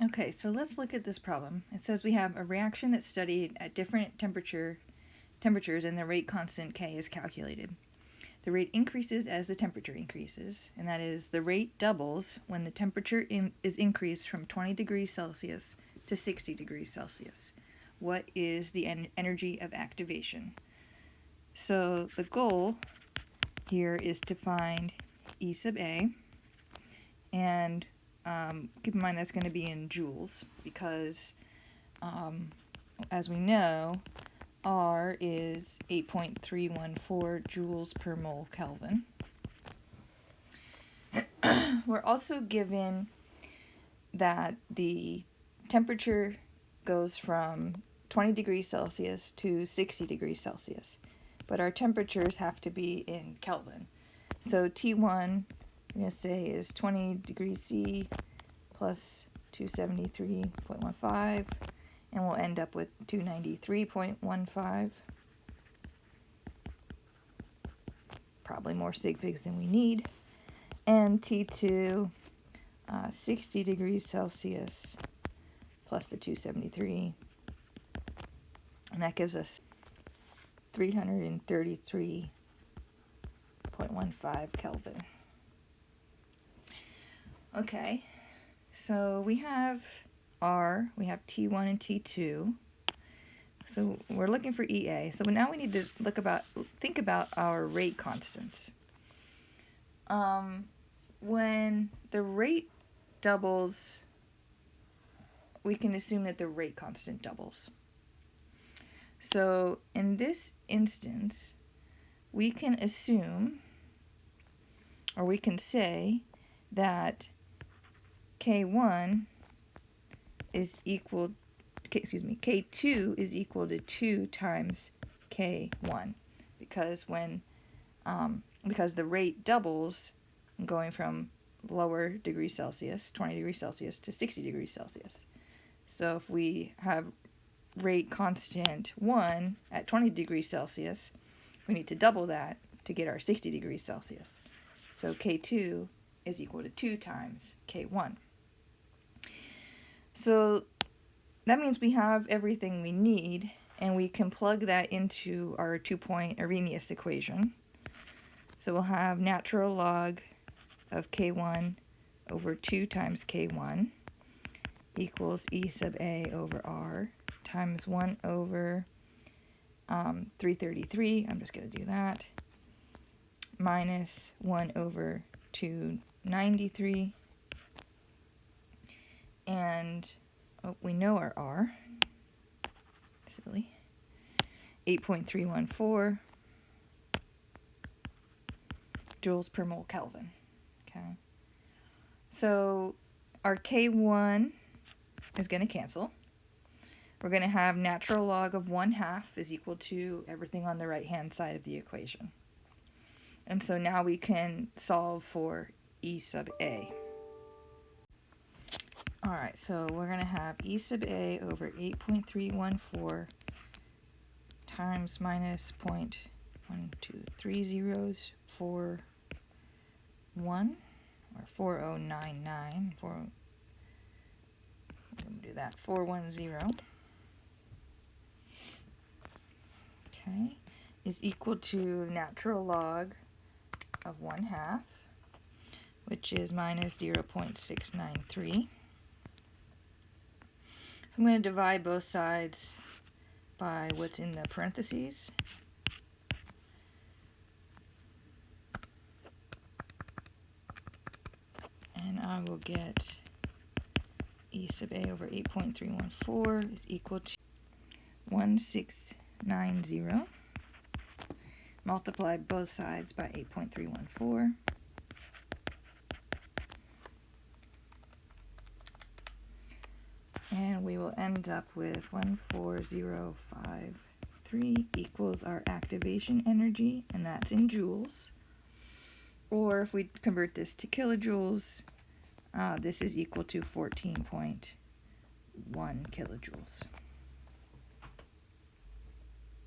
Okay, so let's look at this problem. It says we have a reaction that's studied at different temperatures and the rate constant K is calculated. The rate increases as the temperature increases, and that is the rate doubles when the temperature is increased from 20 degrees Celsius to 60 degrees Celsius. What is the energy of activation? So the goal here is to find E sub A, and keep in mind that's going to be in joules because, as we know, R is 8.314 joules per mole Kelvin. We're also given that the temperature goes from 20 degrees Celsius to 60 degrees Celsius, but our temperatures have to be in Kelvin. So T1, we're going to say, is 20 degrees C plus 273.15, and we'll end up with 293.15. Probably more sig figs than we need. And T2, 60 degrees Celsius plus the 273, and that gives us 333.15 Kelvin. Okay, so we have R, we have T1 and T2. So we're looking for EA. So now we need to think about our rate constants. When the rate doubles, we can assume that the rate constant doubles. So in this instance, we can assume, or we can say, that K1 is equal, K2 is equal to 2 times K1, because because the rate doubles going from lower degrees Celsius, 20 degrees Celsius, to 60 degrees Celsius. So if we have rate constant 1 at 20 degrees Celsius, we need to double that to get our 60 degrees Celsius. So K2 is equal to 2 times K1. So that means we have everything we need, and we can plug that into our 2-point Arrhenius equation. So we'll have natural log of K1 over 2 times K1 equals E sub A over R times 1 over 333, I'm just going to do that, minus 1 over 293, and we know our R, silly, 8.314 joules per mole Kelvin. Okay, so our K1 is going to cancel. We're going to have natural log of 1/2 is equal to everything on the right hand side of the equation. And so now we can solve for E sub A. Alright, so we're going to have E sub A over 8.314 times minus 0.123041, or 4099, we're going to do that, 410, okay, is equal to natural log of 1/2, which is minus 0.693. I'm going to divide both sides by what's in the parentheses. And I will get E sub A over 8.314 is equal to 1690. Multiply both sides by 8.314. And we will end up with 14053 equals our activation energy, and that's in joules. Or if we convert this to kilojoules, this is equal to 14.1 kilojoules.